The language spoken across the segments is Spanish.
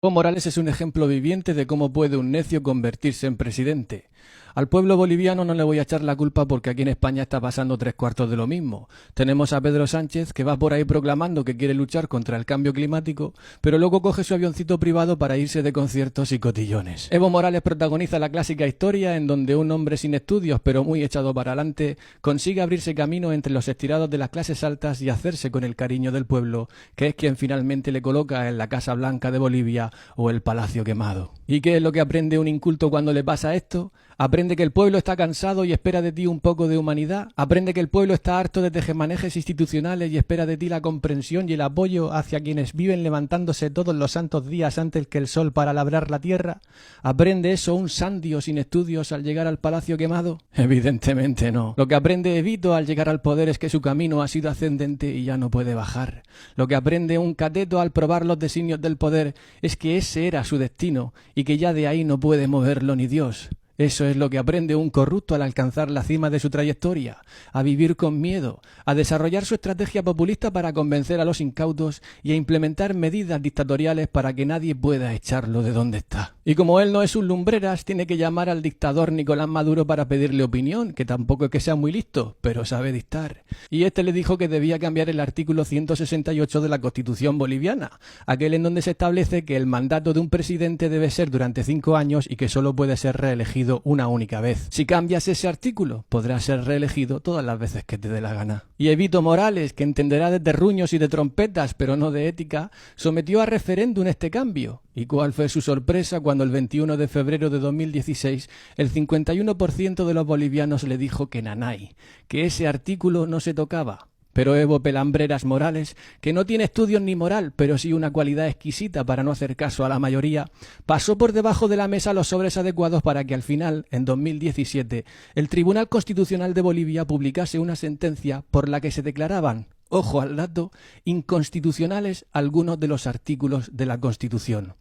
Evo Morales es un ejemplo viviente de cómo puede un necio convertirse en presidente. Al pueblo boliviano no le voy a echar la culpa porque aquí en España está pasando tres cuartos de lo mismo. Tenemos a Pedro Sánchez que va por ahí proclamando que quiere luchar contra el cambio climático, pero luego coge su avioncito privado para irse de conciertos y cotillones. Evo Morales protagoniza la clásica historia en donde un hombre sin estudios pero muy echado para adelante consigue abrirse camino entre los estirados de las clases altas y hacerse con el cariño del pueblo, que es quien finalmente le coloca en la Casa Blanca de Bolivia o el Palacio Quemado. ¿Y qué es lo que aprende un inculto cuando le pasa esto? Aprende que el pueblo está cansado y espera de ti un poco de humanidad. Aprende que el pueblo está harto de tejemanejes institucionales y espera de ti la comprensión y el apoyo hacia quienes viven levantándose todos los santos días antes que el sol para labrar la tierra. ¿Aprende eso un sandio sin estudios al llegar al Palacio Quemado? Evidentemente no. Lo que aprende Evito al llegar al poder es que su camino ha sido ascendente y ya no puede bajar. Lo que aprende un cateto al probar los designios del poder es que ese era su destino y que ya de ahí no puede moverlo ni Dios. Eso es lo que aprende un corrupto al alcanzar la cima de su trayectoria, a vivir con miedo, a desarrollar su estrategia populista para convencer a los incautos y a implementar medidas dictatoriales para que nadie pueda echarlo de donde está. Y como él no es un lumbreras, tiene que llamar al dictador Nicolás Maduro para pedirle opinión, que tampoco es que sea muy listo, pero sabe dictar. Y este le dijo que debía cambiar el artículo 168 de la Constitución boliviana, aquel en donde se establece que el mandato de un presidente debe ser durante 5 años y que solo puede ser reelegido una única vez. Si cambias ese artículo, podrás ser reelegido todas las veces que te dé la gana. Y Evito Morales, que entenderá de terruños y de trompetas, pero no de ética, sometió a referéndum este cambio. ¿Y cuál fue su sorpresa cuando el 21 de febrero de 2016 el 51% de los bolivianos le dijo que nanay, que ese artículo no se tocaba? Pero Evo Pelambreras Morales, que no tiene estudios ni moral, pero sí una cualidad exquisita para no hacer caso a la mayoría, pasó por debajo de la mesa los sobres adecuados para que al final, en 2017, el Tribunal Constitucional de Bolivia publicase una sentencia por la que se declaraban, ojo al dato, inconstitucionales algunos de los artículos de la Constitución,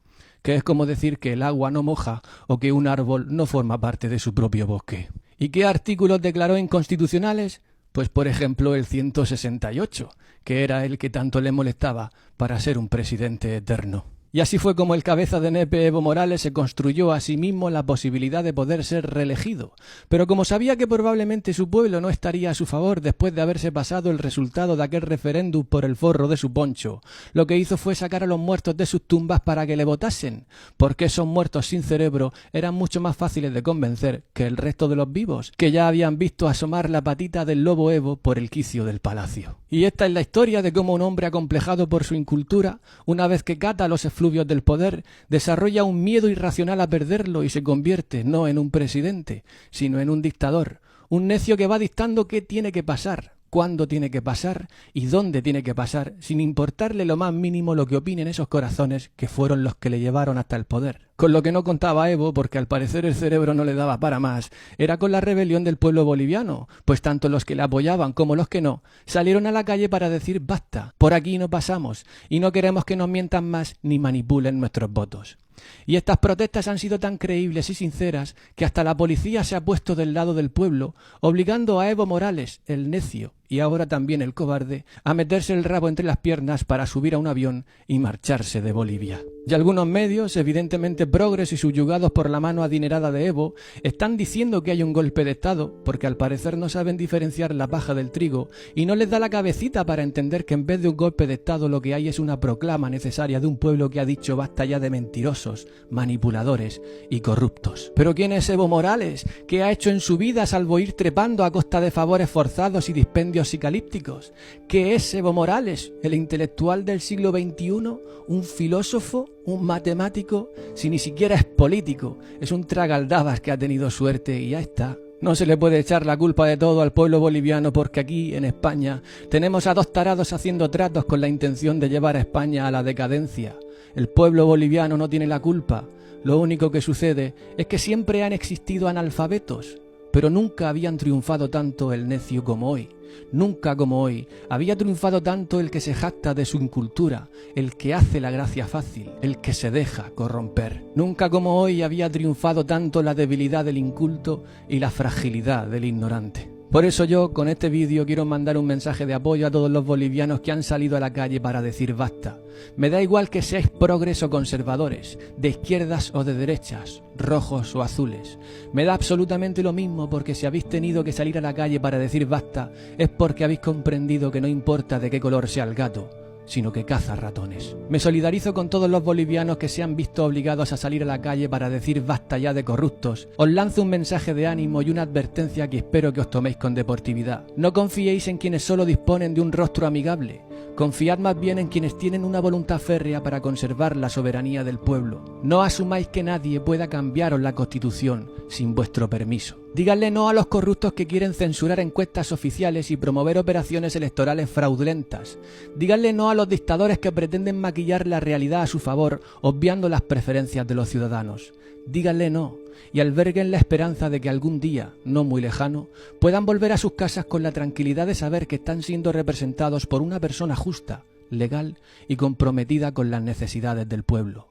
que es como decir que el agua no moja o que un árbol no forma parte de su propio bosque. ¿Y qué artículos declaró inconstitucionales? Pues por ejemplo el 168, que era el que tanto le molestaba para ser un presidente eterno. Y así fue como el cabeza de nepe Evo Morales se construyó a sí mismo la posibilidad de poder ser reelegido. Pero como sabía que probablemente su pueblo no estaría a su favor después de haberse pasado el resultado de aquel referéndum por el forro de su poncho, lo que hizo fue sacar a los muertos de sus tumbas para que le votasen, porque esos muertos sin cerebro eran mucho más fáciles de convencer que el resto de los vivos, que ya habían visto asomar la patita del lobo Evo por el quicio del palacio. Y esta es la historia de cómo un hombre acomplejado por su incultura, una vez que cata los efluvios del poder, desarrolla un miedo irracional a perderlo y se convierte no en un presidente, sino en un dictador, un necio que va dictando qué tiene que pasar, cuándo tiene que pasar y dónde tiene que pasar, sin importarle lo más mínimo lo que opinen esos corazones que fueron los que le llevaron hasta el poder. Con lo que no contaba Evo, porque al parecer el cerebro no le daba para más, era con la rebelión del pueblo boliviano, pues tanto los que le apoyaban como los que no, salieron a la calle para decir basta, por aquí no pasamos, y no queremos que nos mientan más ni manipulen nuestros votos. Y estas protestas han sido tan creíbles y sinceras que hasta la policía se ha puesto del lado del pueblo, obligando a Evo Morales, el necio, y ahora también el cobarde, a meterse el rabo entre las piernas para subir a un avión y marcharse de Bolivia. Y algunos medios, evidentemente progres y subyugados por la mano adinerada de Evo, están diciendo que hay un golpe de Estado, porque al parecer no saben diferenciar la paja del trigo y no les da la cabecita para entender que en vez de un golpe de Estado lo que hay es una proclama necesaria de un pueblo que ha dicho basta ya de mentirosos, manipuladores y corruptos. ¿Pero quién es Evo Morales? ¿Qué ha hecho en su vida salvo ir trepando a costa de favores forzados y dispendios psicalípticos? ¿Qué es Evo Morales? ¿El intelectual del siglo XXI? ¿Un filósofo? ¿Un matemático? Si ni siquiera es político, es un tragaldabas que ha tenido suerte y ya está. No se le puede echar la culpa de todo al pueblo boliviano porque aquí, en España, tenemos a dos tarados haciendo tratos con la intención de llevar a España a la decadencia. El pueblo boliviano no tiene la culpa. Lo único que sucede es que siempre han existido analfabetos, pero nunca habían triunfado tanto el necio como hoy. Nunca como hoy había triunfado tanto el que se jacta de su incultura, el que hace la gracia fácil, el que se deja corromper. Nunca como hoy había triunfado tanto la debilidad del inculto y la fragilidad del ignorante. Por eso yo, con este vídeo, quiero mandar un mensaje de apoyo a todos los bolivianos que han salido a la calle para decir basta. Me da igual que seáis progres o conservadores, de izquierdas o de derechas, rojos o azules. Me da absolutamente lo mismo, porque si habéis tenido que salir a la calle para decir basta, es porque habéis comprendido que no importa de qué color sea el gato, sino que caza ratones. Me solidarizo con todos los bolivianos que se han visto obligados a salir a la calle para decir basta ya de corruptos. Os lanzo un mensaje de ánimo y una advertencia que espero que os toméis con deportividad. No confiéis en quienes solo disponen de un rostro amigable. Confiad más bien en quienes tienen una voluntad férrea para conservar la soberanía del pueblo. No asumáis que nadie pueda cambiaros la Constitución sin vuestro permiso. Díganle no a los corruptos que quieren censurar encuestas oficiales y promover operaciones electorales fraudulentas. Díganle no a los dictadores que pretenden maquillar la realidad a su favor, obviando las preferencias de los ciudadanos. Díganle no y alberguen la esperanza de que algún día, no muy lejano, puedan volver a sus casas con la tranquilidad de saber que están siendo representados por una persona justa, legal y comprometida con las necesidades del pueblo.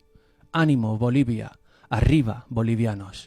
¡Ánimo, Bolivia! ¡Arriba, bolivianos!